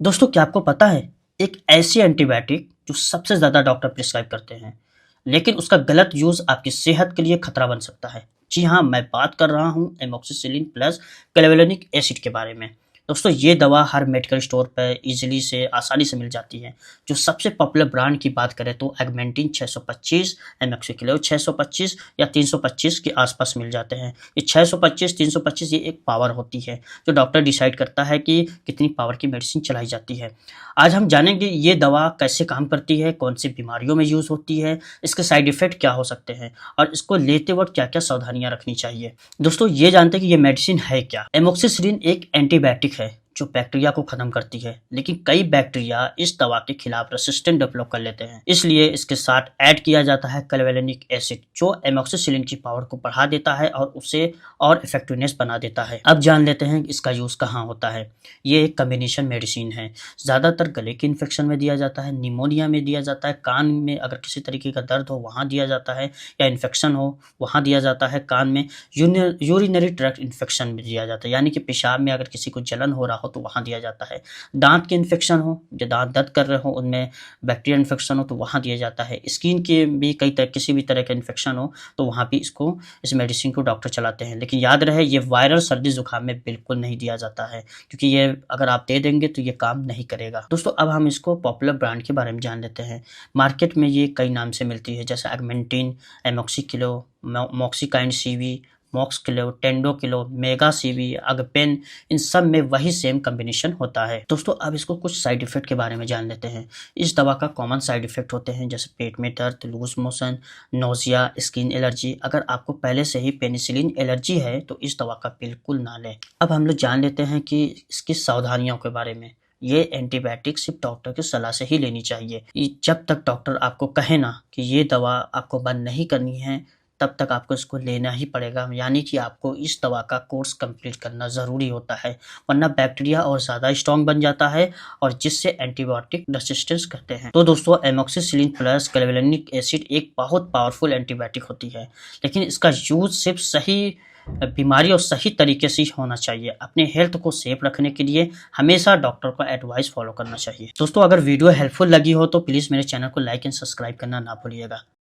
दोस्तों क्या आपको पता है एक ऐसी एंटीबायोटिक जो सबसे ज़्यादा डॉक्टर प्रिस्क्राइब करते हैं, लेकिन उसका गलत यूज़ आपकी सेहत के लिए खतरा बन सकता है। जी हाँ, मैं बात कर रहा हूँ एमोक्सिसिलिन प्लस क्लेवुलानिक एसिड के बारे में। दोस्तों ये दवा हर मेडिकल स्टोर पे ईज़िली से आसानी से मिल जाती है। जो सबसे पॉपुलर ब्रांड की बात करें तो ऑगमेंटिन 625, एमोक्सिक्लो 625 या 325 के आसपास मिल जाते हैं। ये 625, 325 ये एक पावर होती है, जो डॉक्टर डिसाइड करता है कि कितनी पावर की मेडिसिन चलाई जाती है। आज हम जानेंगे ये दवा कैसे काम करती है, कौन सी बीमारियों में यूज़ होती है, इसके साइड इफ़ेक्ट क्या हो सकते हैं और इसको लेते वक़्त क्या-क्या सावधानियाँ रखनी चाहिए। दोस्तों ये जानते हैं कि ये मेडिसिन है क्या? एमोक्सिसिलिन एक एंटीबायोटिक है जो बैक्टीरिया को खत्म करती है, लेकिन कई बैक्टीरिया इस दवा के खिलाफ रेसिस्टेंट डेवलप कर लेते हैं। इसलिए इसके साथ ऐड किया जाता है क्लेवुलानिक एसिड जो एमोक्सिसिलिन की पावर को बढ़ा देता है और उसे और इफेक्टिवनेस बना देता है। अब जान लेते हैं इसका यूज़ कहाँ होता है। ये एक कॉम्बिनेशन मेडिसिन है। ज़्यादातर गले के इन्फेक्शन में दिया जाता है, निमोनिया में दिया जाता है, कान में अगर किसी तरीके का दर्द हो वहाँ दिया जाता है या इन्फेक्शन हो वहाँ दिया जाता है, कान में यूरिनरी ट्रैक्ट इन्फेक्शन में दिया जाता है, यानी कि पेशाब में अगर किसी को जलन हो रहा हो तो वहाँ दिया जाता है। दांत के इन्फेक्शन हो, जो दांत दर्द कर रहे हो उनमें बैक्टीरियल इन्फेक्शन हो तो वहाँ दिया जाता है। स्किन के भी किसी भी तरह का इन्फेक्शन हो तो वहाँ भी इस मेडिसिन को डॉक्टर चलाते हैं। लेकिन याद रहे ये वायरल सर्दी जुकाम में बिल्कुल नहीं दिया जाता है, क्योंकि ये अगर आप दे देंगे तो ये काम नहीं करेगा। दोस्तों अब हम इसको पॉपुलर ब्रांड के बारे में जान लेते हैं। मार्केट में ये कई नाम से मिलती है, जैसे ऑगमेंटिन, एमोक्सिक्लो, मॉक्सिकाइन सीवी, मॉक्सक्लो, टेंडोक्लो, मेगा सीवी, अगपेन, इन सब में वही सेम कॉम्बिनेशन होता है। दोस्तों अब इसको कुछ साइड इफेक्ट के बारे में जान लेते हैं। इस दवा का कॉमन साइड इफेक्ट होते हैं जैसे पेट में दर्द, loose motion, nausea, skin allergy. अगर आपको पहले से ही पेनिसिलिन एलर्जी है तो इस दवा का बिल्कुल ना लें। अब हम लोग जान लेते हैं कि इसकी सावधानियों के बारे में। ये एंटीबायोटिक सिर्फ डॉक्टर की सलाह से ही लेनी चाहिए। जब तक डॉक्टर आपको कहे ना कि ये दवा आपको बंद नहीं करनी है तब तक आपको इसको लेना ही पड़ेगा, यानी कि आपको इस दवा का कोर्स कंप्लीट करना ज़रूरी होता है, वरना बैक्टीरिया और ज़्यादा स्ट्रॉन्ग बन जाता है और जिससे एंटीबायोटिक रेजिस्टेंस करते हैं। तो दोस्तों एमोक्सिसिलिन प्लस क्लेवुलानिक एसिड एक बहुत पावरफुल एंटीबायोटिक होती है, लेकिन इसका यूज़ सिर्फ सही बीमारी और सही तरीके से ही होना चाहिए। अपने हेल्थ को सेफ रखने के लिए हमेशा डॉक्टर का एडवाइस फॉलो करना चाहिए। दोस्तों अगर वीडियो हेल्पफुल लगी हो तो प्लीज़ मेरे चैनल को लाइक एंड सब्सक्राइब करना ना भूलिएगा।